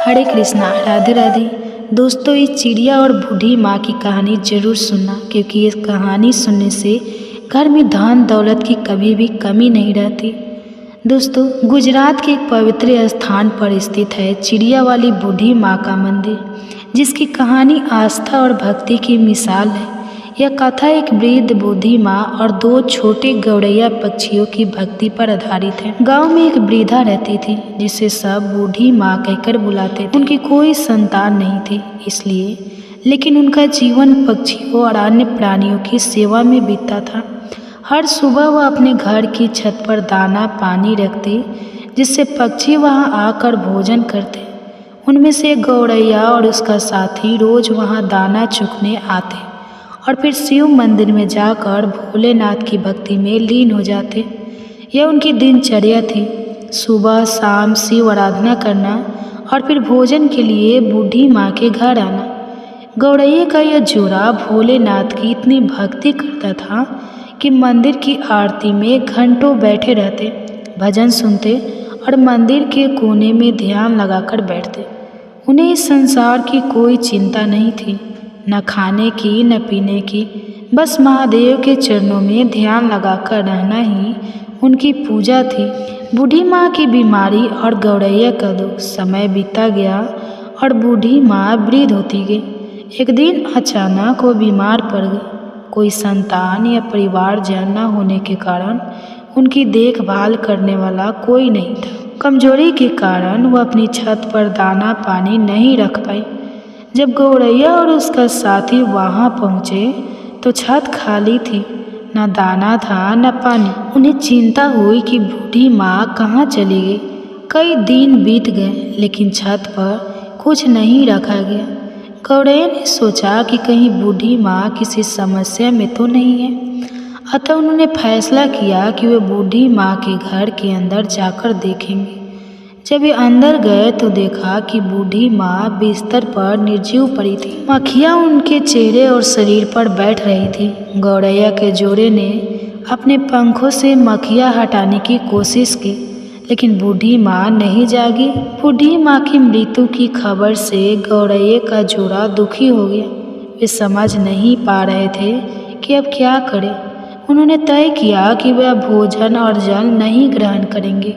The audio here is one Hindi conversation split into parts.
हरे कृष्णा, राधे राधे। दोस्तों, इस चिड़िया और बूढ़ी माँ की कहानी जरूर सुनना, क्योंकि ये कहानी सुनने से घर में धन दौलत की कभी भी कमी नहीं रहती। दोस्तों, गुजरात के एक पवित्र स्थान पर स्थित है चिड़िया वाली बूढ़ी माँ का मंदिर, जिसकी कहानी आस्था और भक्ति की मिसाल है। यह कथा एक वृद्ध बूढ़ी माँ और दो छोटे गौरैया पक्षियों की भक्ति पर आधारित है। गांव में एक वृद्धा रहती थी, जिसे सब बूढ़ी माँ कहकर बुलाते थे। उनकी कोई संतान नहीं थी इसलिए, लेकिन उनका जीवन पक्षियों और अन्य प्राणियों की सेवा में बीतता था। हर सुबह वह अपने घर की छत पर दाना पानी रखती, जिससे पक्षी वहां आकर भोजन करते। उनमें से एक गौरैया और उसका साथी रोज वहां दाना चुगने आते और फिर शिव मंदिर में जाकर भोलेनाथ की भक्ति में लीन हो जाते। यह उनकी दिनचर्या थी, सुबह शाम शिव आराधना करना और फिर भोजन के लिए बूढ़ी माँ के घर आना। गौरैया का यह जोड़ा भोलेनाथ की इतनी भक्ति करता था कि मंदिर की आरती में घंटों बैठे रहते, भजन सुनते और मंदिर के कोने में ध्यान लगाकर बैठते। उन्हें इस संसार की कोई चिंता नहीं थी, न खाने की न पीने की, बस महादेव के चरणों में ध्यान लगाकर रहना ही उनकी पूजा थी। बूढ़ी माँ की बीमारी और गौरैया का दुख, समय बीता गया और बूढ़ी माँ वृद्ध होती गई। एक दिन अचानक वो बीमार पड़ गई। कोई संतान या परिवारजन न होने के कारण उनकी देखभाल करने वाला कोई नहीं था। कमजोरी के कारण वह अपनी छत पर दाना पानी नहीं रख पाई। जब गौरैया और उसका साथी वहां पहुंचे तो छत खाली थी, न दाना था न पानी। उन्हें चिंता हुई कि बूढ़ी माँ कहाँ चली गई। कई दिन बीत गए, लेकिन छत पर कुछ नहीं रखा गया। गौरैया ने सोचा कि कहीं बूढ़ी माँ किसी समस्या में तो नहीं है, अतः उन्होंने फैसला किया कि वे बूढ़ी माँ के घर के अंदर जाकर देखेंगे। जब वे अंदर गए तो देखा कि बूढ़ी माँ बिस्तर पर निर्जीव पड़ी थी। मक्खियाँ उनके चेहरे और शरीर पर बैठ रही थी। गौरैया के जोड़े ने अपने पंखों से मक्खियाँ हटाने की कोशिश की, लेकिन बूढ़ी माँ नहीं जागी। बूढ़ी माँ की मृत्यु की खबर से गौरैया का जोड़ा दुखी हो गया। वे समझ नहीं पा रहे थे कि अब क्या करें। उन्होंने तय किया कि वे अब भोजन और जल नहीं ग्रहण करेंगे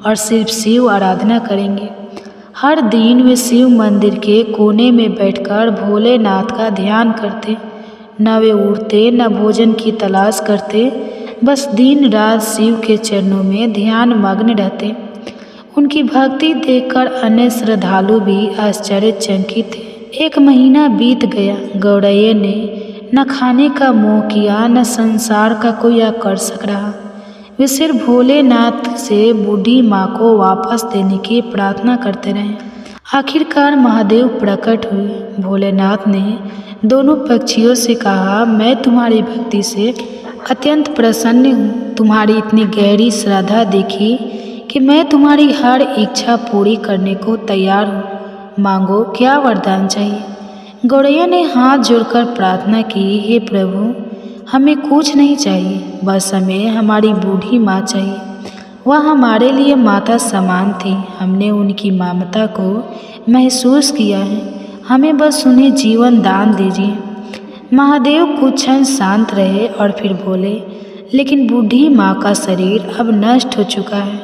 और सिर्फ शिव आराधना करेंगे। हर दिन वे शिव मंदिर के कोने में बैठकर भोलेनाथ का ध्यान करते। न वे उठते न भोजन की तलाश करते, बस दिन रात शिव के चरणों में ध्यान मग्न रहते। उनकी भक्ति देखकर अन्य श्रद्धालु भी आश्चर्यचकित थे। एक महीना बीत गया। गौरैया ने न खाने का मोह किया, न संसार का कोई आकर्षक रहा। वे सिर्फ भोलेनाथ से बूढ़ी माँ को वापस देने की प्रार्थना करते रहे। आखिरकार महादेव प्रकट हुए। भोलेनाथ ने दोनों पक्षियों से कहा, मैं तुम्हारी भक्ति से अत्यंत प्रसन्न हूँ। तुम्हारी इतनी गहरी श्रद्धा देखी कि मैं तुम्हारी हर इच्छा पूरी करने को तैयार हूँ। मांगो, क्या वरदान चाहिए? गौरैया ने हाथ जोड़कर प्रार्थना की, हे प्रभु, हमें कुछ नहीं चाहिए, बस हमें हमारी बूढ़ी माँ चाहिए। वह हमारे लिए माता समान थी। हमने उनकी ममता को महसूस किया है। हमें बस उन्हें जीवन दान दीजिए। महादेव कुछ क्षण शांत रहे और फिर बोले, लेकिन बूढ़ी माँ का शरीर अब नष्ट हो चुका है,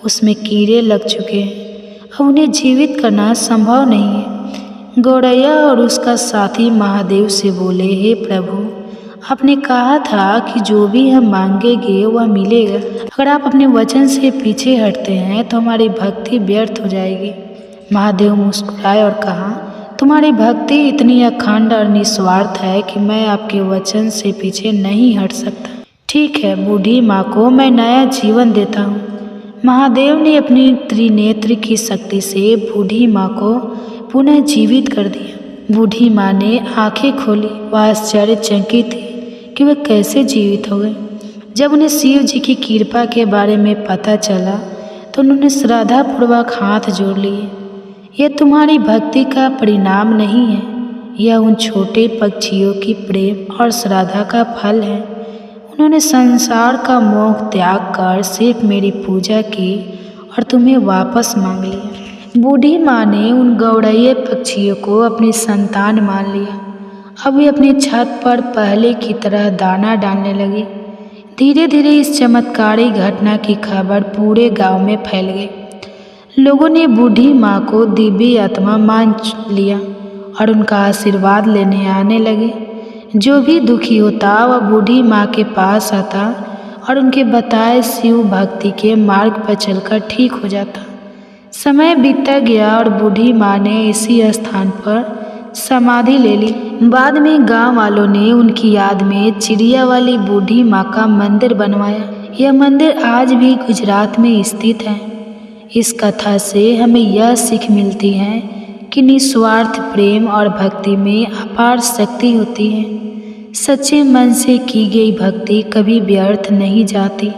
उसमें कीड़े लग चुके हैं, अब उन्हें जीवित करना संभव नहीं है। गौरैया और उसका साथी महादेव से बोले, हे प्रभु, आपने कहा था कि जो भी हम मांगेंगे वह मिलेगा। अगर आप अपने वचन से पीछे हटते हैं तो हमारी भक्ति व्यर्थ हो जाएगी। महादेव मुस्कुराए और कहा, तुम्हारी भक्ति इतनी अखंड और निस्वार्थ है कि मैं आपके वचन से पीछे नहीं हट सकता। ठीक है, बूढ़ी माँ को मैं नया जीवन देता हूँ। महादेव ने अपनी त्रिनेत्र की शक्ति से बूढ़ी माँ को पुनः जीवित कर दिया। बूढ़ी माँ ने आंखें खोली। वह आश्चर्यचकित थी कि वे कैसे जीवित हो गए। जब उन्हें शिव जी की कृपा के बारे में पता चला तो उन्होंने श्रद्धापूर्वक हाथ जोड़ लिए। यह तुम्हारी भक्ति का परिणाम नहीं है, यह उन छोटे पक्षियों की प्रेम और श्रद्धा का फल है। उन्होंने संसार का मोह त्याग कर सिर्फ मेरी पूजा की और तुम्हें वापस मांग लिया। बूढ़ी माँ ने उन गौरैया पक्षियों को अपनी संतान मान लिया। अब वे अपनी छत पर पहले की तरह दाना डालने लगे। धीरे धीरे इस चमत्कारी घटना की खबर पूरे गांव में फैल गई। लोगों ने बूढ़ी माँ को दिव्य आत्मा मान लिया और उनका आशीर्वाद लेने आने लगे। जो भी दुखी होता वह बूढ़ी माँ के पास आता और उनके बताए शिव भक्ति के मार्ग पर चलकर ठीक हो जाता। समय बीतता गया और बूढ़ी माँ ने इसी स्थान पर समाधि ले ली। बाद में गांव वालों ने उनकी याद में चिड़िया वाली बूढ़ी माँ का मंदिर बनवाया। यह मंदिर आज भी गुजरात में स्थित है। इस कथा से हमें यह सीख मिलती है कि निस्वार्थ प्रेम और भक्ति में अपार शक्ति होती है। सच्चे मन से की गई भक्ति कभी व्यर्थ नहीं जाती।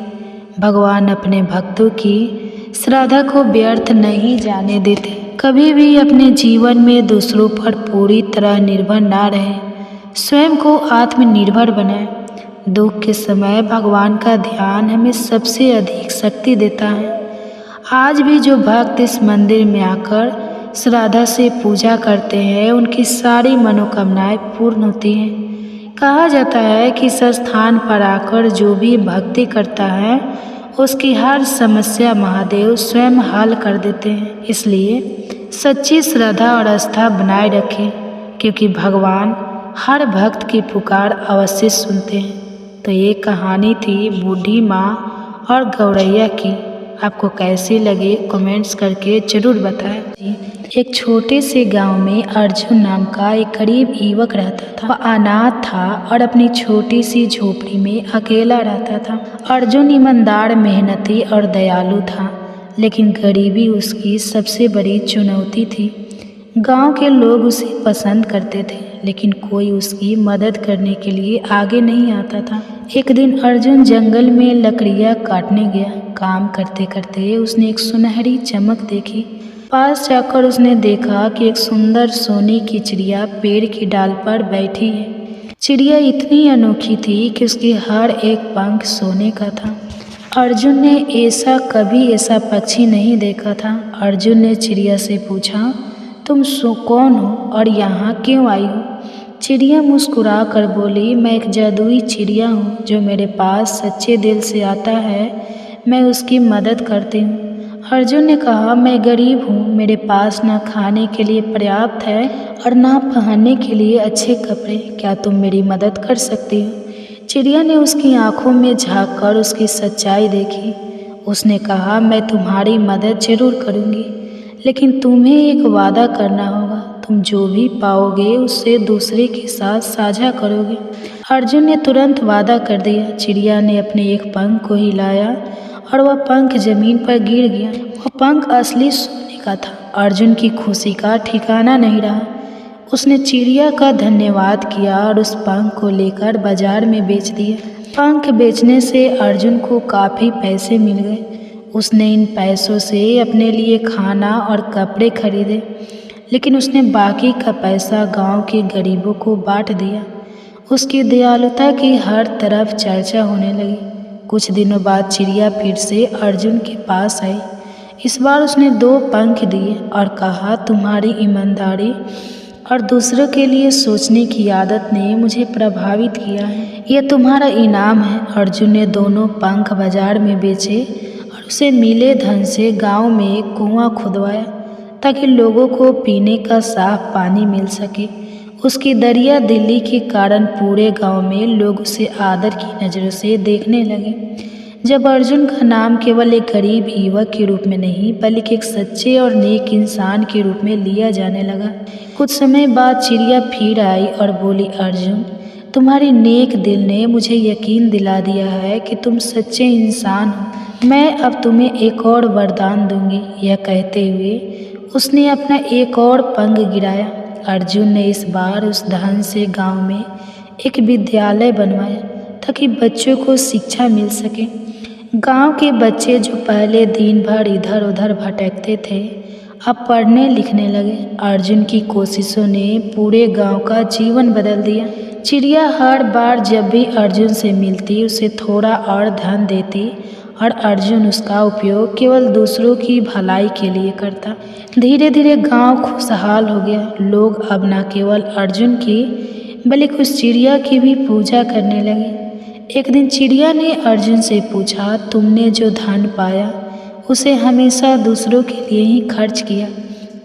भगवान अपने भक्तों की श्रद्धा को व्यर्थ नहीं जाने देते। कभी भी अपने जीवन में दूसरों पर पूरी तरह निर्भर ना रहे, स्वयं को आत्मनिर्भर बनाए। दुख के समय भगवान का ध्यान हमें सबसे अधिक शक्ति देता है। आज भी जो भक्त इस मंदिर में आकर श्रद्धा से पूजा करते हैं, उनकी सारी मनोकामनाएं पूर्ण होती हैं। कहा जाता है कि इस स्थान पर आकर जो भी भक्ति करता है, उसकी हर समस्या महादेव स्वयं हल कर देते हैं। इसलिए सच्ची श्रद्धा और आस्था बनाए रखें, क्योंकि भगवान हर भक्त की पुकार अवश्य सुनते हैं। तो ये कहानी थी बूढ़ी माँ और गौरैया की। आपको कैसी लगी कमेंट्स करके ज़रूर बताएं। एक छोटे से गांव में अर्जुन नाम का एक गरीब युवक रहता था। वह अनाथ था और अपनी छोटी सी झोपड़ी में अकेला रहता था। अर्जुन ईमानदार, मेहनती और दयालु था, लेकिन गरीबी उसकी सबसे बड़ी चुनौती थी। गांव के लोग उसे पसंद करते थे, लेकिन कोई उसकी मदद करने के लिए आगे नहीं आता था। एक दिन अर्जुन जंगल में लकड़ियाँ काटने गया। काम करते करते उसने एक सुनहरी चमक देखी। पास जाकर उसने देखा कि एक सुंदर सोने की चिड़िया पेड़ की डाल पर बैठी है। चिड़िया इतनी अनोखी थी कि उसके हर एक पंख सोने का था। अर्जुन ने कभी ऐसा पक्षी नहीं देखा था। अर्जुन ने चिड़िया से पूछा, तुम कौन हो और यहाँ क्यों आई हो? चिड़िया मुस्कुरा कर बोली, मैं एक जादुई चिड़िया हूँ। जो मेरे पास सच्चे दिल से आता है, मैं उसकी मदद करती हूँ। अर्जुन ने कहा, मैं गरीब हूँ, मेरे पास ना खाने के लिए पर्याप्त है और ना पहनने के लिए अच्छे कपड़े। क्या तुम मेरी मदद कर सकती हो? चिड़िया ने उसकी आंखों में झाँक कर उसकी सच्चाई देखी। उसने कहा, मैं तुम्हारी मदद जरूर करूँगी, लेकिन तुम्हें एक वादा करना होगा। तुम जो भी पाओगे उससे दूसरे के साथ साझा करोगे। अर्जुन ने तुरंत वादा कर दिया। चिड़िया ने अपने एक पंख को हिलाया और वह पंख जमीन पर गिर गया। वह पंख असली सोने का था। अर्जुन की खुशी का ठिकाना नहीं रहा। उसने चिड़िया का धन्यवाद किया और उस पंख को लेकर बाजार में बेच दिया। पंख बेचने से अर्जुन को काफ़ी पैसे मिल गए। उसने इन पैसों से अपने लिए खाना और कपड़े खरीदे, लेकिन उसने बाकी का पैसा गांव के गरीबों को बांट दिया। उसकी दयालुता की हर तरफ चर्चा होने लगी। कुछ दिनों बाद चिड़िया फिर से अर्जुन के पास आई। इस बार उसने 2 पंख दिए और कहा, तुम्हारी ईमानदारी और दूसरों के लिए सोचने की आदत ने मुझे प्रभावित किया है। यह तुम्हारा इनाम है। अर्जुन ने दोनों पंख बाजार में बेचे और उसे मिले धन से गांव में एक कुआं खुदवाया, ताकि लोगों को पीने का साफ पानी मिल सके। उसकी दरिया दिली के कारण पूरे गांव में लोग उसे आदर की नज़रों से देखने लगे। जब अर्जुन का नाम केवल एक गरीब युवक के रूप में नहीं, बल्कि एक सच्चे और नेक इंसान के रूप में लिया जाने लगा। कुछ समय बाद चिड़िया फिर आई और बोली, अर्जुन, तुम्हारे नेक दिल ने मुझे यकीन दिला दिया है कि तुम सच्चे इंसान हो। मैं अब तुम्हें एक और वरदान दूंगी। यह कहते हुए उसने अपना एक और पंख गिराया। अर्जुन ने इस बार उस धन से गांव में एक विद्यालय बनवाया, ताकि बच्चों को शिक्षा मिल सके। गांव के बच्चे जो पहले दिन भर इधर उधर भटकते थे, अब पढ़ने लिखने लगे। अर्जुन की कोशिशों ने पूरे गांव का जीवन बदल दिया। चिड़िया हर बार जब भी अर्जुन से मिलती, उसे थोड़ा और धन देती और अर्जुन उसका उपयोग केवल दूसरों की भलाई के लिए करता। धीरे धीरे गांव खुशहाल हो गया। लोग अब न केवल अर्जुन की बल्कि उस चिड़िया की भी पूजा करने लगे। एक दिन चिड़िया ने अर्जुन से पूछा, तुमने जो धन पाया उसे हमेशा दूसरों के लिए ही खर्च किया,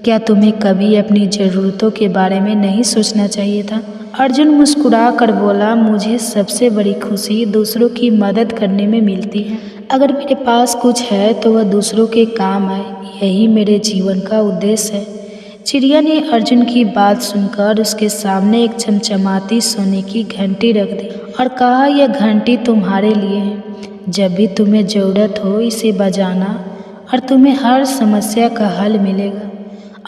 क्या तुम्हें कभी अपनी ज़रूरतों के बारे में नहीं सोचना चाहिए था? अर्जुन मुस्कुरा कर बोला, मुझे सबसे बड़ी खुशी दूसरों की मदद करने में मिलती है। अगर मेरे पास कुछ है तो वह दूसरों के काम आए, यही मेरे जीवन का उद्देश्य है। चिड़िया ने अर्जुन की बात सुनकर उसके सामने एक चमचमाती सोने की घंटी रख दी और कहा, यह घंटी तुम्हारे लिए है। जब भी तुम्हें ज़रूरत हो इसे बजाना और तुम्हें हर समस्या का हल मिलेगा।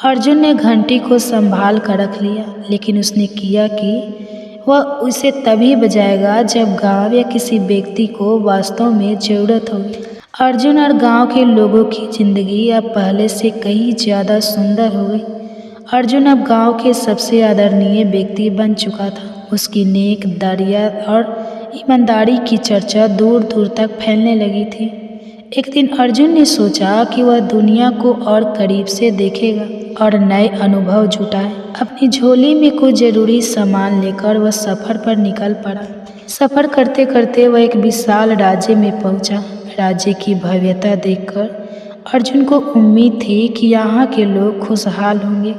अर्जुन ने घंटी को संभाल कर रख लिया, लेकिन उसने किया कि वह उसे तभी बजाएगा जब गांव या किसी व्यक्ति को वास्तव में ज़रूरत होगी। अर्जुन और गांव के लोगों की ज़िंदगी अब पहले से कहीं ज़्यादा सुंदर हो गई। अर्जुन अब गांव के सबसे आदरणीय व्यक्ति बन चुका था। उसकी नेक, दरिया और ईमानदारी की चर्चा दूर दूर तक फैलने लगी थी। एक दिन अर्जुन ने सोचा कि वह दुनिया को और करीब से देखेगा और नए अनुभव जुटाए। अपनी झोली में कुछ जरूरी सामान लेकर वह सफ़र पर निकल पड़ा। सफ़र करते करते वह एक विशाल राज्य में पहुंचा। राज्य की भव्यता देखकर अर्जुन को उम्मीद थी कि यहाँ के लोग खुशहाल होंगे,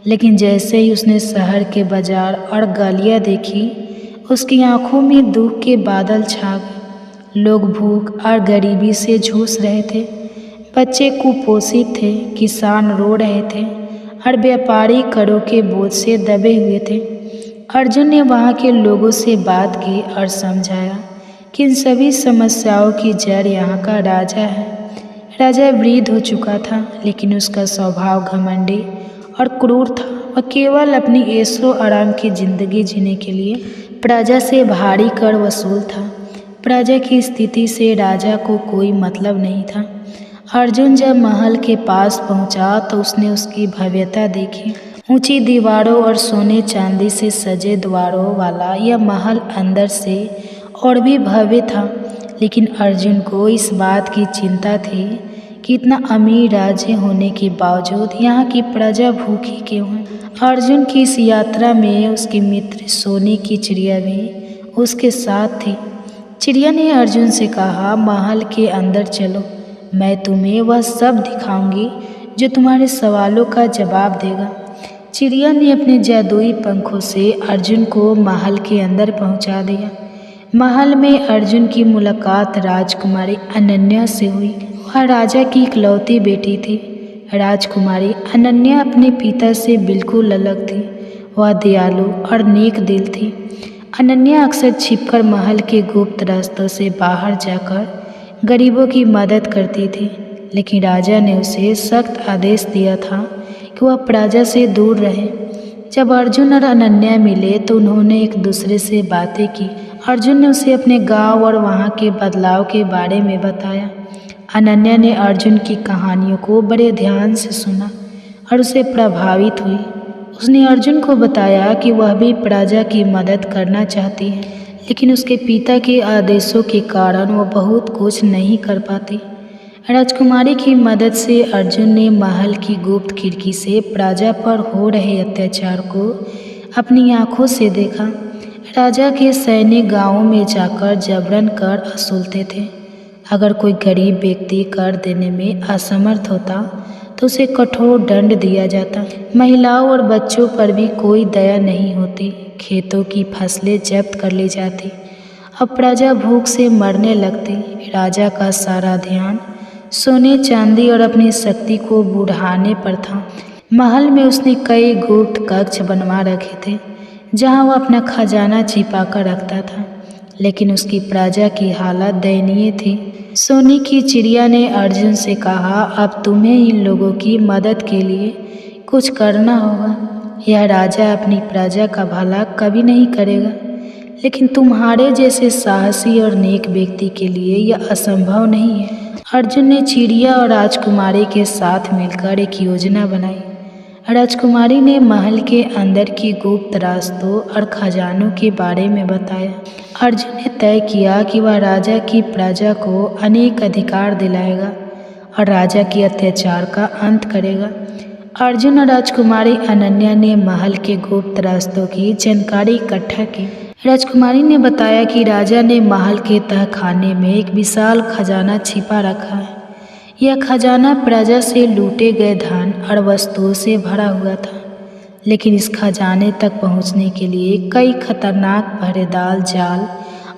लेकिन जैसे ही उसने शहर के बाजार और गलियाँ देखी, उसकी आंखों में दुख के बादल छा गए। लोग भूख और गरीबी से जूझ रहे थे, बच्चे कुपोषित थे, किसान रो रहे थे और व्यापारी करों के बोझ से दबे हुए थे। अर्जुन ने वहाँ के लोगों से बात की और समझाया कि इन सभी समस्याओं की जड़ यहाँ का राजा है। राजा वृद्ध हो चुका था, लेकिन उसका स्वभाव घमंडी और क्रूर था। वह केवल अपनी ऐशो आराम की जिंदगी जीने के लिए प्रजा से भारी कर वसूल था। प्रजा की स्थिति से राजा को कोई मतलब नहीं था। अर्जुन जब महल के पास पहुंचा तो उसने उसकी भव्यता देखी। ऊंची दीवारों और सोने चांदी से सजे द्वारों वाला यह महल अंदर से और भी भव्य था, लेकिन अर्जुन को इस बात की चिंता थी कि इतना अमीर राज्य होने के बावजूद यहाँ की प्रजा भूखी क्यों है। अर्जुन की इस यात्रा में उसकी मित्र सोने की चिड़िया भी उसके साथ थी। चिड़िया ने अर्जुन से कहा, महल के अंदर चलो, मैं तुम्हें वह सब दिखाऊंगी जो तुम्हारे सवालों का जवाब देगा। चिड़िया ने अपने जादुई पंखों से अर्जुन को महल के अंदर पहुंचा दिया। महल में अर्जुन की मुलाकात राजकुमारी अनन्या से हुई। वह राजा की इकलौती बेटी थी। राजकुमारी अनन्या अपने पिता से बिल्कुल अलग थी। वह दयालु और नेक दिल थी। अनन्या अक्सर छिपकर महल के गुप्त रास्तों से बाहर जाकर गरीबों की मदद करती थी, लेकिन राजा ने उसे सख्त आदेश दिया था कि वह प्रजा से दूर रहे। जब अर्जुन और अनन्या मिले तो उन्होंने एक दूसरे से बातें की। अर्जुन ने उसे अपने गांव और वहां के बदलाव के बारे में बताया। अनन्या ने अर्जुन की कहानियों को बड़े ध्यान से सुना और उसे प्रभावित हुई। उसने अर्जुन को बताया कि वह भी प्रजा की मदद करना चाहती है, लेकिन उसके पिता के आदेशों के कारण वह बहुत कुछ नहीं कर पाती। राजकुमारी की मदद से अर्जुन ने महल की गुप्त खिड़की से प्रजा पर हो रहे अत्याचार को अपनी आंखों से देखा। राजा के सैनिक गांवों में जाकर जबरन कर वसूलते थे। अगर कोई गरीब व्यक्ति कर देने में असमर्थ होता तो उसे कठोर दंड दिया जाता। महिलाओं और बच्चों पर भी कोई दया नहीं होती। खेतों की फसलें जब्त कर ली जाती। अब प्रजा भूख से मरने लगती। राजा का सारा ध्यान सोने चांदी और अपनी शक्ति को बढ़ाने पर था। महल में उसने कई गुप्त कक्ष बनवा रखे थे, जहां वह अपना खजाना छिपा कर रखता था, लेकिन उसकी प्रजा की हालत दयनीय थी। सोने की चिड़िया ने अर्जुन से कहा, अब तुम्हें इन लोगों की मदद के लिए कुछ करना होगा। यह राजा अपनी प्रजा का भला कभी नहीं करेगा, लेकिन तुम्हारे जैसे साहसी और नेक व्यक्ति के लिए यह असंभव नहीं है। अर्जुन ने चिड़िया और राजकुमारी के साथ मिलकर एक योजना बनाई। राजकुमारी ने महल के अंदर की गुप्त रास्तों और खजानों के बारे में बताया। अर्जुन ने तय किया कि वह राजा की प्रजा को अनेक अधिकार दिलाएगा और राजा के अत्याचार का अंत करेगा। अर्जुन और राजकुमारी अनन्या ने महल के गुप्त रास्तों की जानकारी इकट्ठा की। राजकुमारी ने बताया कि राजा ने महल के तहखाने में एक विशाल खजाना छिपा रखा है। यह खजाना प्रजा से लूटे गए धन और वस्तुओं से भरा हुआ था, लेकिन इस खजाने तक पहुंचने के लिए कई खतरनाक पहरेदार जाल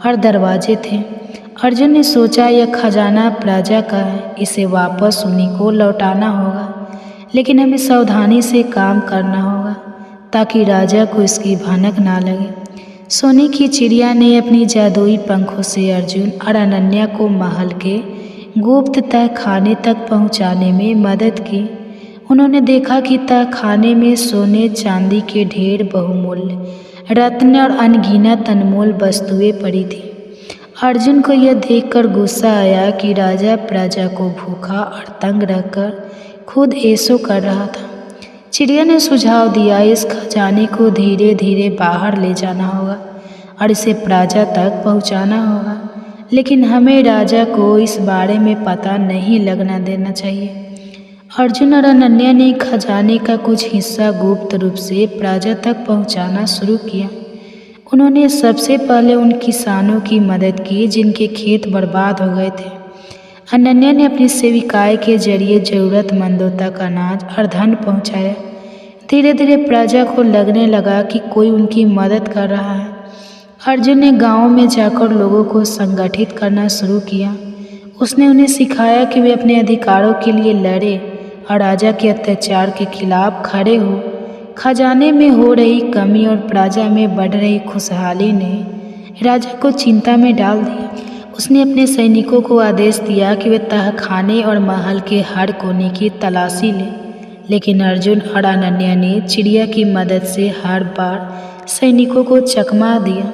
और दरवाजे थे। अर्जुन ने सोचा यह खजाना प्रजा का है, इसे वापस उन्हीं को लौटाना होगा, लेकिन हमें सावधानी से काम करना होगा ताकि राजा को इसकी भनक ना लगे। सोने की चिड़िया ने अपनी जादुई पंखों से अर्जुन और अनन्या को महल के गुप्त तहखाने तक पहुंचाने में मदद की। उन्होंने देखा कि तहखाने में सोने चांदी के ढेर, बहुमूल्य रत्न और अनगिनत अनमोल वस्तुएं पड़ी थी। अर्जुन को यह देखकर गुस्सा आया कि राजा प्रजा को भूखा और तंग रखकर खुद ऐसो कर रहा था। चिड़िया ने सुझाव दिया, इस खजाने को धीरे धीरे बाहर ले जाना होगा और इसे प्रजा तक पहुंचाना होगा, लेकिन हमें राजा को इस बारे में पता नहीं लगना देना चाहिए। अर्जुन और अनन्या ने खजाने का कुछ हिस्सा गुप्त रूप से प्रजा तक पहुंचाना शुरू किया। उन्होंने सबसे पहले उन किसानों की मदद की जिनके खेत बर्बाद हो गए थे। अनन्या ने अपनी सेविकाएं के जरिए ज़रूरतमंदों तक अनाज और धन पहुंचाया। धीरे धीरे प्रजा को लगने लगा कि कोई उनकी मदद कर रहा है। अर्जुन ने गाँव में जाकर लोगों को संगठित करना शुरू किया। उसने उन्हें सिखाया कि वे अपने अधिकारों के लिए लड़े और राजा के अत्याचार के खिलाफ खड़े हो। खजाने में हो रही कमी और प्रजा में बढ़ रही खुशहाली ने राजा को चिंता में डाल दिया। उसने अपने सैनिकों को आदेश दिया कि वे तहखाने और महल के हर कोने की तलाशी लें, लेकिन अर्जुन और अनन्या ने चिड़िया की मदद से हर बार सैनिकों को चकमा दिया।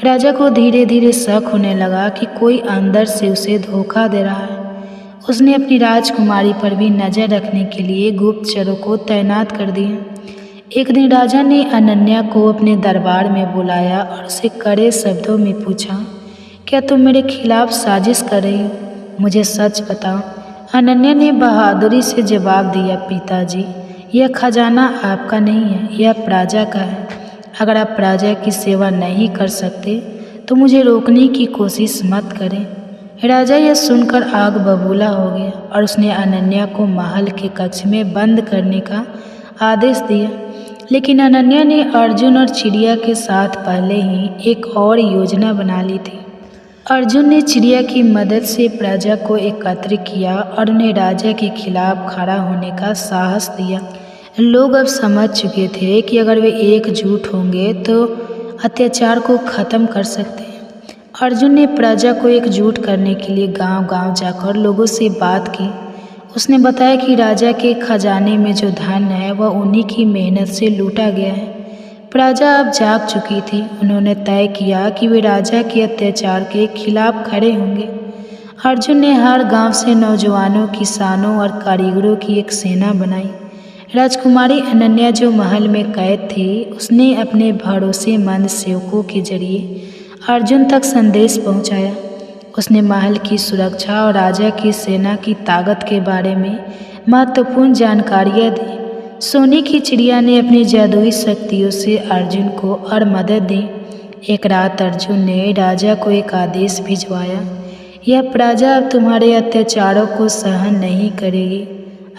राजा को धीरे धीरे शक होने लगा कि कोई अंदर से उसे धोखा दे रहा है। उसने अपनी राजकुमारी पर भी नज़र रखने के लिए गुप्तचरों को तैनात कर दिया। एक दिन राजा ने अनन्या को अपने दरबार में बुलाया और उसे कड़े शब्दों में पूछा, क्या तुम मेरे खिलाफ साजिश कर रही हो? मुझे सच बताओ। अनन्या ने बहादुरी से जवाब दिया, पिताजी, यह खजाना आपका नहीं है, यह प्रजा का है। अगर आप प्रजा की सेवा नहीं कर सकते तो मुझे रोकने की कोशिश मत करें। राजा यह सुनकर आग बबूला हो गया और उसने अनन्या को महल के कक्ष में बंद करने का आदेश दिया। लेकिन अनन्या ने अर्जुन और चिड़िया के साथ पहले ही एक और योजना बना ली थी। अर्जुन ने चिड़िया की मदद से प्रजा को एकत्र किया और उन्हें राजा के खिलाफ खड़ा होने का साहस दिया। लोग अब समझ चुके थे कि अगर वे एकजुट होंगे तो अत्याचार को ख़त्म कर सकते हैं। अर्जुन ने प्रजा को एकजुट करने के लिए गांव-गांव जाकर लोगों से बात की। उसने बताया कि राजा के खजाने में जो धन है वह उन्हीं की मेहनत से लूटा गया है। प्रजा अब जाग चुकी थी। उन्होंने तय किया कि वे राजा के अत्याचार के खिलाफ खड़े होंगे। अर्जुन ने हर गांव से नौजवानों, किसानों और कारीगरों की एक सेना बनाई। राजकुमारी अनन्या जो महल में कैद थी, उसने अपने भरोसेमंद सेवकों के जरिए अर्जुन तक संदेश पहुंचाया। उसने महल की सुरक्षा और राजा की सेना की ताकत के बारे में महत्वपूर्ण जानकारियां दी। सोने की चिड़िया ने अपनी जादुई शक्तियों से अर्जुन को और मदद दी। एक रात अर्जुन ने राजा को एक आदेश भिजवाया, यह प्रजा अब तुम्हारे अत्याचारों को सहन नहीं करेगी।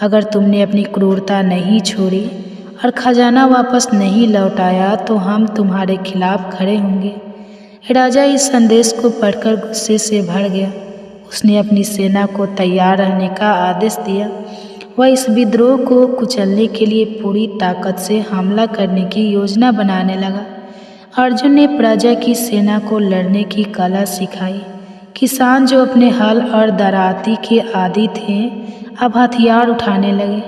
अगर तुमने अपनी क्रूरता नहीं छोड़ी और खजाना वापस नहीं लौटाया तो हम तुम्हारे खिलाफ खड़े होंगे। राजा इस संदेश को पढ़कर गुस्से से भर गया। उसने अपनी सेना को तैयार रहने का आदेश दिया। वह इस विद्रोह को कुचलने के लिए पूरी ताकत से हमला करने की योजना बनाने लगा। अर्जुन ने प्रजा की सेना को लड़ने की कला सिखाई। किसान जो अपने हल और दराती के आदी थे, अब हथियार उठाने लगे।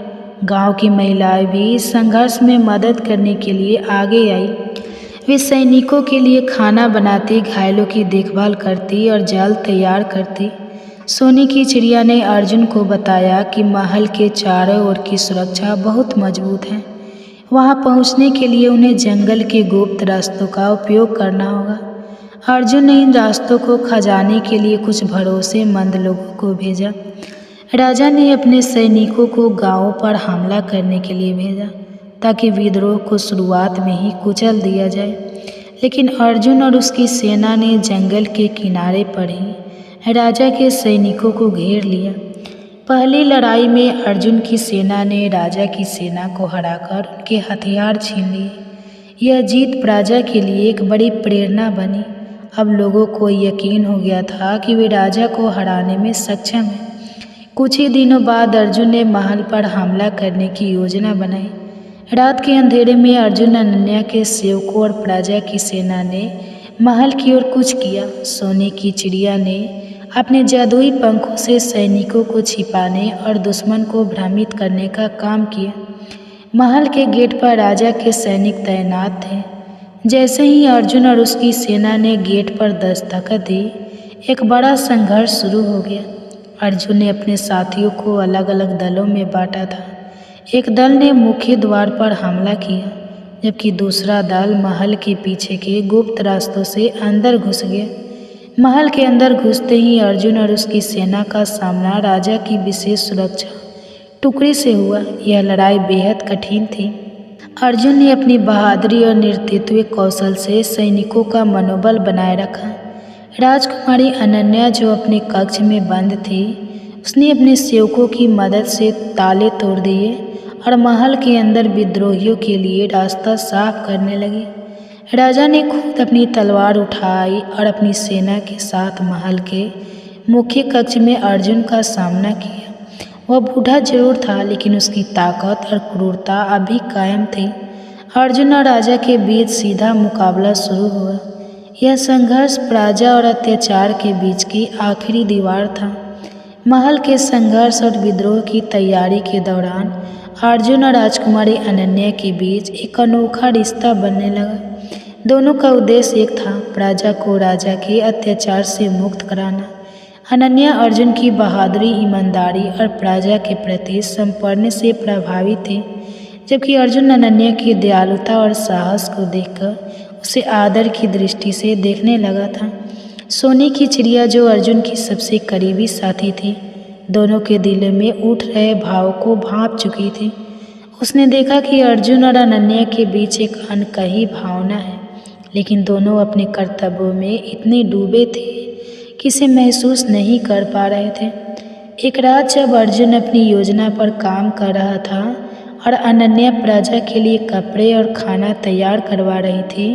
गांव की महिलाएं भी इस संघर्ष में मदद करने के लिए आगे आई। वे सैनिकों के लिए खाना बनाती, घायलों की देखभाल करती और जल तैयार करती। सोने की चिड़िया ने अर्जुन को बताया कि महल के चारों ओर की सुरक्षा बहुत मजबूत है। वहां पहुंचने के लिए उन्हें जंगल के गुप्त रास्तों का उपयोग करना होगा। अर्जुन ने इन रास्तों को खजाने के लिए कुछ भरोसेमंद लोगों को भेजा। राजा ने अपने सैनिकों को गांवों पर हमला करने के लिए भेजा ताकि विद्रोह को शुरुआत में ही कुचल दिया जाए। लेकिन अर्जुन और उसकी सेना ने जंगल के किनारे पर ही राजा के सैनिकों को घेर लिया। पहली लड़ाई में अर्जुन की सेना ने राजा की सेना को हराकर उनके हथियार छीन लिए। यह जीत राजा के लिए एक बड़ी प्रेरणा बनी। अब लोगों को यकीन हो गया था कि वे राजा को हराने में सक्षम हैं। कुछ ही दिनों बाद अर्जुन ने महल पर हमला करने की योजना बनाई। रात के अंधेरे में अर्जुन अनन्या के सेवकों और राजा की सेना ने महल की ओर कूच किया। सोने की चिड़िया ने अपने जादुई पंखों से सैनिकों को छिपाने और दुश्मन को भ्रमित करने का काम किया। महल के गेट पर राजा के सैनिक तैनात थे। जैसे ही अर्जुन और उसकी सेना ने गेट पर दस्तक दी, एक बड़ा संघर्ष शुरू हो गया। अर्जुन ने अपने साथियों को अलग अलग दलों में बांटा था। एक दल ने मुख्य द्वार पर हमला किया, जबकि दूसरा दल महल के पीछे के गुप्त रास्तों से अंदर घुस गया। महल के अंदर घुसते ही अर्जुन और उसकी सेना का सामना राजा की विशेष सुरक्षा टुकड़ी से हुआ। यह लड़ाई बेहद कठिन थी। अर्जुन ने अपनी बहादुरी और नेतृत्व कौशल से सैनिकों का मनोबल बनाए रखा। राजकुमारी अनन्या, जो अपने कक्ष में बंद थी, उसने अपने सेवकों की मदद से ताले तोड़ दिए और महल के अंदर विद्रोहियों के लिए रास्ता साफ करने लगी। राजा ने खुद अपनी तलवार उठाई और अपनी सेना के साथ महल के मुख्य कक्ष में अर्जुन का सामना किया। वह बूढ़ा जरूर था, लेकिन उसकी ताकत और क्रूरता अभी कायम थी। अर्जुन और राजा के बीच सीधा मुकाबला शुरू हुआ। यह संघर्ष प्रजा और अत्याचार के बीच की आखिरी दीवार था। महल के संघर्ष और विद्रोह की तैयारी के दौरान अर्जुन और राजकुमारी अनन्या के बीच एक अनोखा रिश्ता बनने लगा। दोनों का उद्देश्य एक था, प्रजा को राजा के अत्याचार से मुक्त कराना। अनन्या अर्जुन की बहादुरी, ईमानदारी और प्रजा के प्रति समर्पण से प्रभावित थी, जबकि अर्जुन अनन्या की दयालुता और साहस को देखकर उसे आदर की दृष्टि से देखने लगा था। सोने की चिड़िया, जो अर्जुन की सबसे करीबी साथी थी, दोनों के दिल में उठ रहे भाव को भांप चुकी थी। उसने देखा कि अर्जुन और अनन्या के बीच एक अनकही भावना है, लेकिन दोनों अपने कर्तव्यों में इतने डूबे थे कि इसे महसूस नहीं कर पा रहे थे। एक रात जब अर्जुन अपनी योजना पर काम कर रहा था और अनन्या प्रजा के लिए कपड़े और खाना तैयार करवा रही थी,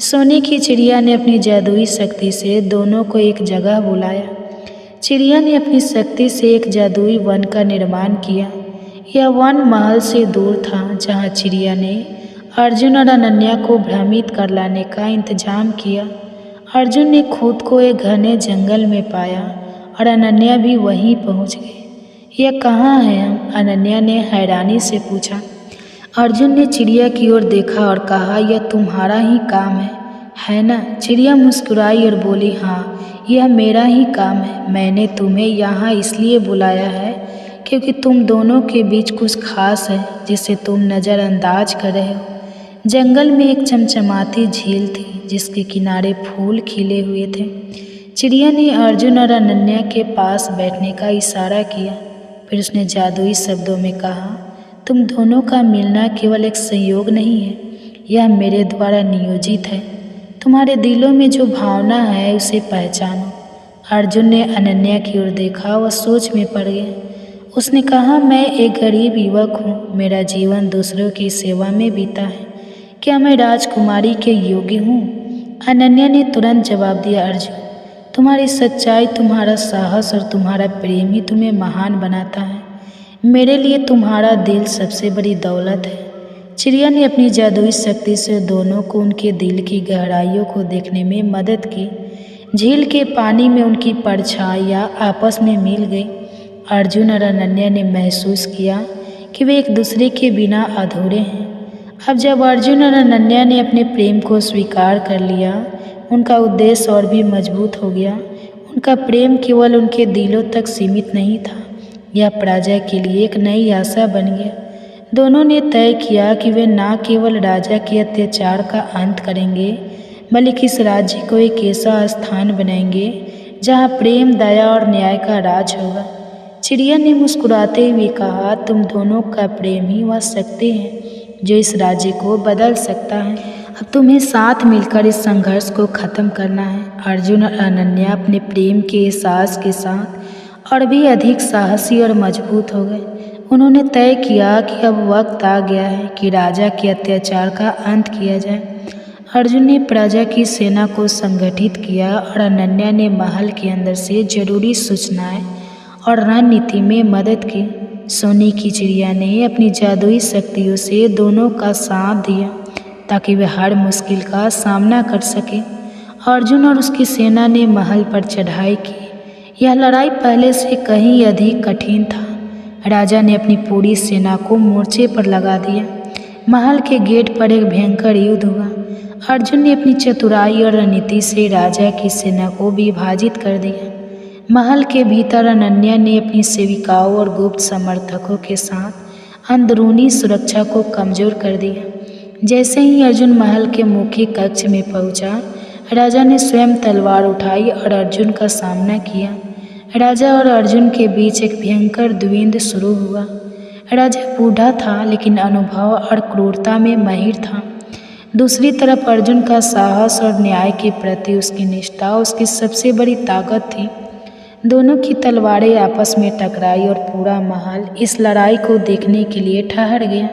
सोने की चिड़िया ने अपनी जादुई शक्ति से दोनों को एक जगह बुलाया। चिड़िया ने अपनी शक्ति से एक जादुई वन का निर्माण किया। यह वन महल से दूर था, जहाँ चिड़िया ने अर्जुन और अनन्या को भ्रमित कर लाने का इंतजाम किया। अर्जुन ने खुद को एक घने जंगल में पाया और अनन्या भी वहीं पहुंच गई। यह कहाँ है हम? अनन्या ने हैरानी से पूछा। अर्जुन ने चिड़िया की ओर देखा और कहा, यह तुम्हारा ही काम है ना? चिड़िया मुस्कुराई और बोली, हाँ, यह मेरा ही काम है। मैंने तुम्हें यहाँ इसलिए बुलाया है क्योंकि तुम दोनों के बीच कुछ खास है जिसे तुम नज़रअंदाज कर रहे हो। जंगल में एक चमचमाती झील थी जिसके किनारे फूल खिले हुए थे। चिड़िया ने अर्जुन और अनन्या के पास बैठने का इशारा किया। फिर उसने जादुई शब्दों में कहा, तुम दोनों का मिलना केवल एक संयोग नहीं है, यह मेरे द्वारा नियोजित है। तुम्हारे दिलों में जो भावना है उसे पहचानो। अर्जुन ने अनन्या की ओर देखा। वह सोच में पड़ गया। उसने कहा, मैं एक गरीब युवक हूँ, मेरा जीवन दूसरों की सेवा में बीता है। क्या मैं राजकुमारी के योग्य हूँ? अनन्या ने तुरंत जवाब दिया, अर्जुन, तुम्हारी सच्चाई, तुम्हारा साहस और तुम्हारा प्रेम ही तुम्हें महान बनाता है। मेरे लिए तुम्हारा दिल सबसे बड़ी दौलत है। चिड़िया ने अपनी जादुई शक्ति से दोनों को उनके दिल की गहराइयों को देखने में मदद की। झील के पानी में उनकी परछाइयाँ आपस में मिल गई। अर्जुन और अनन्या ने महसूस किया कि वे एक दूसरे के बिना अधूरे हैं। अब जब अर्जुन और अनन्या ने अपने प्रेम को स्वीकार कर लिया, उनका उद्देश्य और भी मजबूत हो गया। उनका प्रेम केवल उनके दिलों तक सीमित नहीं था, यह प्रजा के लिए एक नई आशा बन गया। दोनों ने तय किया कि वे न केवल राजा के अत्याचार का अंत करेंगे, बल्कि इस राज्य को एक ऐसा स्थान बनाएंगे जहाँ प्रेम, दया और न्याय का राज होगा। चिड़िया ने मुस्कुराते हुए कहा, तुम दोनों का प्रेम ही वह शक्ति है जो इस राज्य को बदल सकता है। अब तुम्हें साथ मिलकर इस संघर्ष को ख़त्म करना है। अर्जुन और अनन्या अपने प्रेम के एहसास के साथ और भी अधिक साहसी और मजबूत हो गए। उन्होंने तय किया कि अब वक्त आ गया है कि राजा के अत्याचार का अंत किया जाए। अर्जुन ने प्रजा की सेना को संगठित किया और अनन्या ने महल के अंदर से जरूरी सूचनाएं और रणनीति में मदद की। सोने की चिड़िया ने अपनी जादुई शक्तियों से दोनों का साथ दिया ताकि वे हर मुश्किल का सामना कर सके। अर्जुन और उसकी सेना ने महल पर चढ़ाई की। यह लड़ाई पहले से कहीं अधिक कठिन था। राजा ने अपनी पूरी सेना को मोर्चे पर लगा दिया। महल के गेट पर एक भयंकर युद्ध हुआ। अर्जुन ने अपनी चतुराई और रणनीति से राजा की सेना को विभाजित कर दिया। महल के भीतर अनन्या ने अपनी सेविकाओं और गुप्त समर्थकों के साथ अंदरूनी सुरक्षा को कमजोर कर दिया। जैसे ही अर्जुन महल के मुख्य कक्ष में पहुंचा, राजा ने स्वयं तलवार उठाई और अर्जुन का सामना किया। राजा और अर्जुन के बीच एक भयंकर द्वंद्व शुरू हुआ। राजा बूढ़ा था लेकिन अनुभव और क्रूरता में माहिर था। दूसरी तरफ अर्जुन का साहस और न्याय के प्रति उसकी निष्ठा उसकी सबसे बड़ी ताकत थी। दोनों की तलवारें आपस में टकराई और पूरा महल इस लड़ाई को देखने के लिए ठहर गया।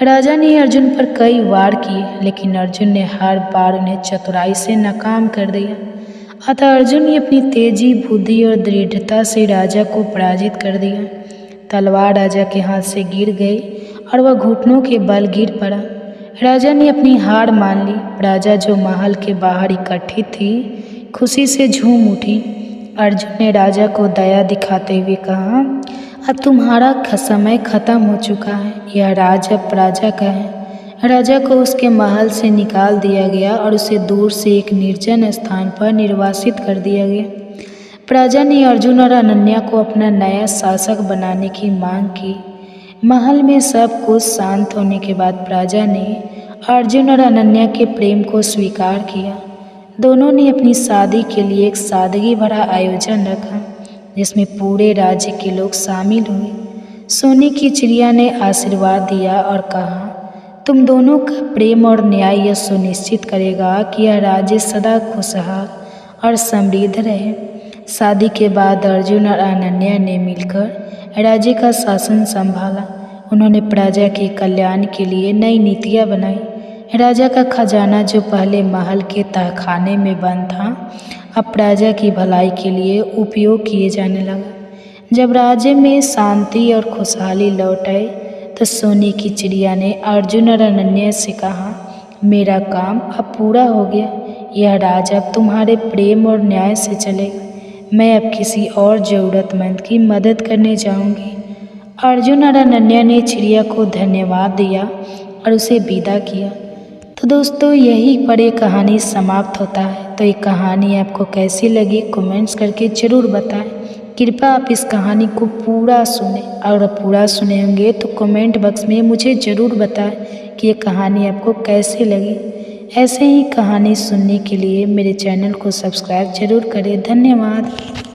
राजा ने अर्जुन पर कई वार किए, लेकिन अर्जुन ने हर बार उन्हें चतुराई से नाकाम कर दिया। अतः अर्जुन ने अपनी तेजी, बुद्धि और दृढ़ता से राजा को पराजित कर दिया। तलवार राजा के हाथ से गिर गई और वह घुटनों के बल गिर पड़ा। राजा ने अपनी हार मान ली। प्रजा जो महल के बाहर इकट्ठी थी, खुशी से झूम उठी। अर्जुन ने राजा को दया दिखाते हुए कहा, अब तुम्हारा समय खत्म हो चुका है। यह राज्य अब प्रजा का है। राजा को उसके महल से निकाल दिया गया और उसे दूर से एक निर्जन स्थान पर निर्वासित कर दिया गया। प्रजा ने अर्जुन और अनन्या को अपना नया शासक बनाने की मांग की। महल में सब कुछ शांत होने के बाद प्रजा ने अर्जुन और अनन्या के प्रेम को स्वीकार किया। दोनों ने अपनी शादी के लिए एक सादगी भरा आयोजन रखा, जिसमें पूरे राज्य के लोग शामिल हुए। सोने की चिड़िया ने आशीर्वाद दिया और कहा, तुम दोनों का प्रेम और न्याय यह सुनिश्चित करेगा कि यह राज्य सदा खुशहाल और समृद्ध रहे। शादी के बाद अर्जुन और अनन्या ने मिलकर राज्य का शासन संभाला। उन्होंने प्रजा के कल्याण के लिए नई नीतियाँ बनाई। राजा का खजाना, जो पहले महल के तहखाने में बंद था, अब प्रजा की भलाई के लिए उपयोग किए जाने लगा। जब राज्य में शांति और खुशहाली लौट आई तो सोने की चिड़िया ने अर्जुन और अनन्या से कहा, मेरा काम अब पूरा हो गया। यह राज अब तुम्हारे प्रेम और न्याय से चलेगा। मैं अब किसी और ज़रूरतमंद की मदद करने जाऊंगी। अर्जुन और अनन्या ने चिड़िया को धन्यवाद दिया और उसे विदा किया। तो दोस्तों, यही पर ये कहानी समाप्त होता है। तो ये कहानी आपको कैसी लगी कमेंट्स करके ज़रूर बताएं। कृपया आप इस कहानी को पूरा सुने, और पूरा सुने होंगे तो कमेंट बॉक्स में मुझे ज़रूर बताएं कि ये कहानी आपको कैसी लगी। ऐसे ही कहानी सुनने के लिए मेरे चैनल को सब्सक्राइब ज़रूर करें। धन्यवाद।